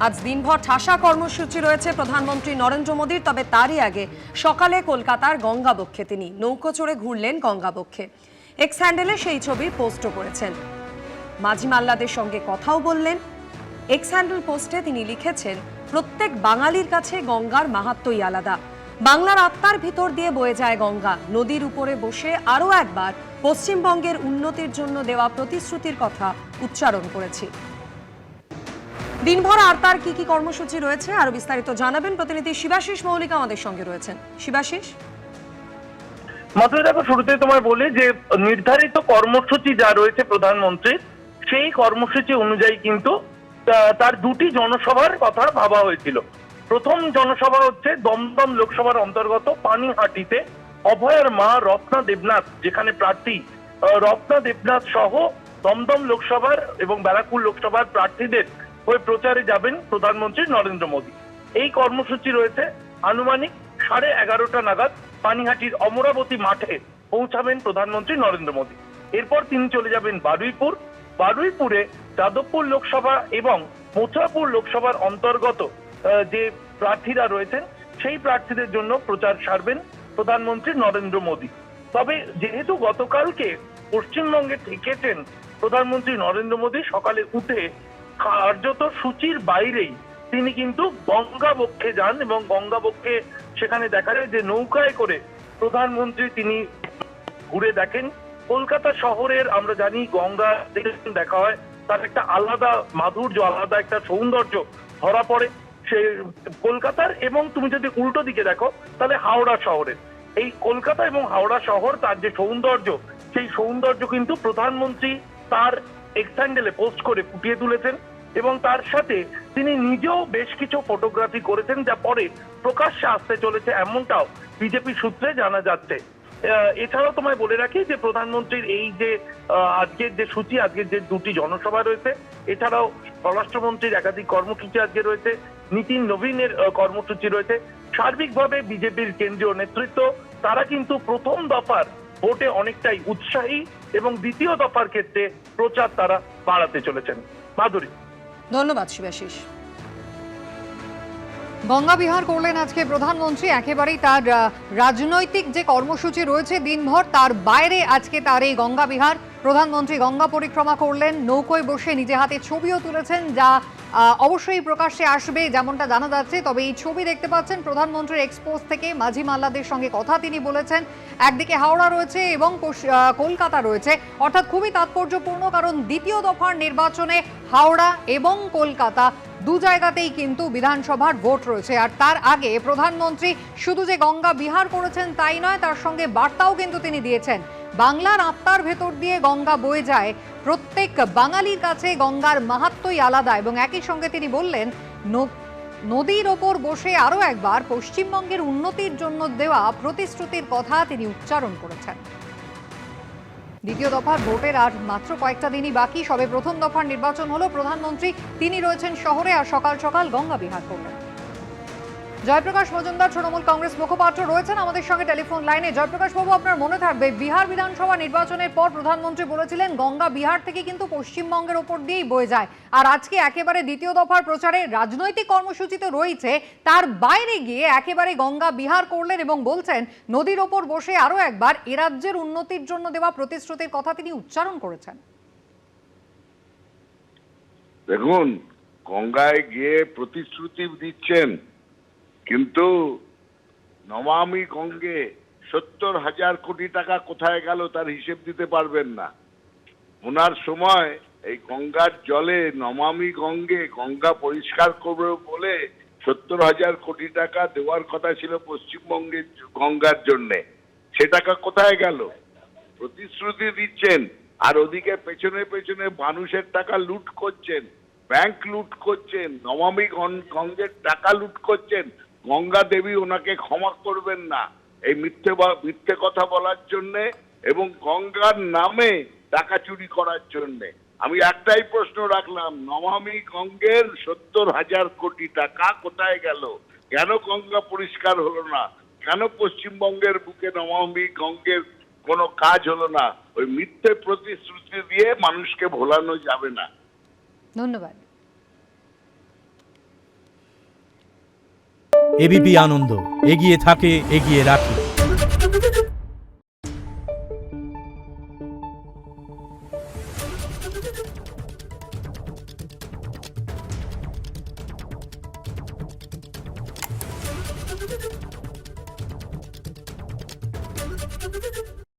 আজ দিনভর ঠাসা কর্মসূচি রয়েছে প্রধানমন্ত্রী নরেন্দ্র মোদীর। তবে তারই আগে সকালে কলকাতার গঙ্গাবক্ষে তিনি নৌকো চড়ে ঘুরলেন গঙ্গাবক্ষে। এক্স হ্যান্ডেলে সেই ছবি পোস্টও করেছেন। মাঝি মাল্লাদের সঙ্গে কথাও বললেন। এক্স হ্যান্ডেল পোস্টে তিনি লিখেছেন, প্রত্যেক বাঙালির কাছে গঙ্গার মাহাত্ম্যই আলাদা। বাংলার আত্মার ভিতর দিয়ে বয়ে যায় গঙ্গা। নদীর উপরে বসে আরও একবার পশ্চিমবঙ্গের উন্নতির জন্য দেওয়া প্রতিশ্রুতির কথা উচ্চারণ করেছি। দিনভর আর তার কি কি কর্মসূচি রয়েছে আরো বিস্তারিত জানাবেন প্রতিনিধি শিবাশিস মৌলিক আমাদের সঙ্গে রয়েছেন। শিবাশিস, মাত্র দেখো, শুরুতে তোমায় বলি যে নির্ধারিত কর্মসূচি যা রয়েছে প্রধানমন্ত্রীর, সেই কর্মসূচি অনুযায়ী কিন্তু তার দুটি জনসভার কথা ভাবা হয়েছিল। প্রথম জনসভা হচ্ছে দমদম লোকসভার অন্তর্গত পানিহাটিতে অভয়ার মা রত্না দেবনাথ, যেখানে প্রার্থী রত্না দেবনাথ সহ দমদম লোকসভার এবং ব্যারাকপুর লোকসভার প্রার্থীদের হয়ে প্রচারে যাবেন প্রধানমন্ত্রী নরেন্দ্র মোদী। এই কর্মসূচি রয়েছে আনুমানিক 11:30 নাগাদ পানিহাটির অমরাবতী মাঠে পৌঁছাবেন প্রধানমন্ত্রী নরেন্দ্র মোদী। এরপর তিনি চলে যাবেন বারুইপুরে যাদবপুর লোকসভা এবং মথুরাপুর লোকসভার অন্তর্গত যে প্রার্থীরা রয়েছেন সেই প্রার্থীদের জন্য প্রচার সারবেন প্রধানমন্ত্রী নরেন্দ্র মোদী। তবে যেহেতু গতকালকে পশ্চিমবঙ্গে থেকেছেন প্রধানমন্ত্রী নরেন্দ্র মোদী, সকালে উঠে কার্যত সূচির বাইরেই তিনি কিন্তু গঙ্গাবক্ষে যান এবং গঙ্গাবক্ষে সেখানে দেখা যায় যে নৌকায় করে প্রধানমন্ত্রী তিনি ঘুরে দেখেন। কলকাতা শহরের আমরা জানি গঙ্গা দেখা হয়, তার একটা আলাদা মাধুর্য, আলাদা একটা সৌন্দর্য ধরা পড়ে সে কলকাতার। এবং তুমি যদি উল্টো দিকে দেখো তাহলে হাওড়া শহরের, এই কলকাতা এবং হাওড়া শহর তার যে সৌন্দর্য, সেই সৌন্দর্য কিন্তু প্রধানমন্ত্রী তার এক্স হ্যান্ডেলে পোস্ট করে ফুটিয়ে তুলেছেন এবং তার সাথে তিনি নিজেও বেশ কিছু ফটোগ্রাফি করেছেন, যা পরে প্রকাশ্যে আসতে চলেছে এমনটাও বিজেপি সূত্রে জানা যাচ্ছে। এছাড়াও তোমায় বলে রাখি যে প্রধানমন্ত্রীর এই যে আজকের যে সূচি, আজকের যে দুটি জনসভা রয়েছে, এছাড়াও স্বরাষ্ট্রমন্ত্রীর একাধিক কর্মসূচি আজকে রয়েছে, নীতিন নবীনের কর্মসূচি রয়েছে। সার্বিকভাবে বিজেপির কেন্দ্রীয় নেতৃত্ব তারা কিন্তু প্রথম দফার ভোটে অনেকটাই উৎসাহী এবং দ্বিতীয় দফার ক্ষেত্রে প্রচার তারা বাড়াতে চলেছেন। মাধুরী, ধন্যবাদ শিবাশিস। গঙ্গা বিহার করলেন আজকে প্রধানমন্ত্রী। একেবারেই তার রাজনৈতিক যে কর্মসূচি রয়েছে দিনভর, তার বাইরে আজকে তার এই গঙ্গা বিহার। প্রধানমন্ত্রী গঙ্গা পরিক্রমা করলেন, নৌকোয় বসে নিজে হাতে ছবিও তুলেছেন, যা অবশ্যই প্রকাশ্যে আসবে যেমনটা জানা যাচ্ছে। তবে এই ছবি দেখতে পাচ্ছেন প্রধানমন্ত্রীর এক্সপোজ থেকে। মাঝি মাল্লাদের সঙ্গে কথা তিনি বলেছেন। একদিকে হাওড়া রয়েছে এবং কলকাতা রয়েছে, অর্থাৎ খুবই তাৎপর্যপূর্ণ, কারণ দ্বিতীয় দফার নির্বাচনে হাওড়া এবং কলকাতা দু জায়গাতেই কিন্তু বিধানসভার ভোট রয়েছে। আর তার আগে প্রধানমন্ত্রী শুধু যে গঙ্গা বিহার করেছেন তাই নয়, তার সঙ্গে বার্তাও কিন্তু তিনি দিয়েছেন। বাংলার আত্মার ভেতর দিয়ে গঙ্গা বয়ে যায়, প্রত্যেক বাঙালির কাছে গঙ্গার মাহাত্ম্যই আলাদা। এবং একই সঙ্গে তিনি বললেন, নদীর ওপর বসে আরও একবার পশ্চিমবঙ্গের উন্নতির জন্য দেওয়া প্রতিশ্রুতির কথা তিনি উচ্চারণ করেছেন। দ্বিতীয় দফার ভোটের আর মাত্র কয়েকটা দিনই বাকি। সবে প্রথম দফার নির্বাচন হলো। প্রধানমন্ত্রী তিনি রয়েছেন শহরে আর সকাল সকাল গঙ্গা বিহার করলেন। জয়প্রকাশ মজুমদার তৃণমূল কংগ্রেস মুখপাত্র রয়েছেন আমাদের সঙ্গে টেলিফোন লাইনে। জয়প্রকাশ বাবু, আপনার মনে থাকবে বিহার বিধানসভা নির্বাচনের পর প্রধানমন্ত্রী বলেছিলেন গঙ্গা বিহার থেকে কিন্তু পশ্চিমবঙ্গের ওপর দিয়েই বয়ে যায়। আর আজকে একেবারে দ্বিতীয় দফার প্রচারে রাজনৈতিক কর্মসূচি তো রয়েছে, তার বাইরে গিয়ে একেবারে গঙ্গা বিহার করলেন এবং বলছেন নদীর ওপর বসে আরও একবার এ রাজ্যের উন্নতির জন্য দেওয়া প্রতিশ্রুতির কথা তিনি উচ্চারণ করেছেন। দেখুন, গঙ্গায় গিয়ে প্রতিশ্রুতি দিচ্ছেন, কিন্তু নমামি গঙ্গে 70,000 কোটি টাকা কোথায় গেল তার হিসেব দিতে পারবেন না। ওনার সময় এই গঙ্গার জলে নমামি গঙ্গা পরিষ্কার করবে বলে 70,000 কোটি টাকা দেওয়ার কথা ছিল পশ্চিমবঙ্গের গঙ্গার জন্যে। সে টাকা কোথায় গেল? প্রতিশ্রুতি দিচ্ছেন আর ওদিকে পেছনে পেছনে মানুষের টাকা লুট করছেন, ব্যাংক লুট করছেন, নমামি গঙ্গের টাকা লুট করছেন। গঙ্গা দেবী ওনাকে ক্ষমা করবেন না এই মিথ্যে কথা বলার জন্যে এবং গঙ্গার নামে টাকা চুরি করার জন্যে। আমি একটাই প্রশ্ন রাখলাম, নমামি গঙ্গের 70,000 কোটি টাকা কোথায় গেল? কেন গঙ্গা পরিষ্কার হলো না? কেন পশ্চিমবঙ্গের বুকে নমামি গঙ্গের কোনো কাজ হলো না? ওই মিথ্যে প্রতিশ্রুতি দিয়ে মানুষকে ভোলানো যাবে না। ধন্যবাদ। এবিপি আনন্দ, এগিয়ে থাকে, এগিয়ে রাখে।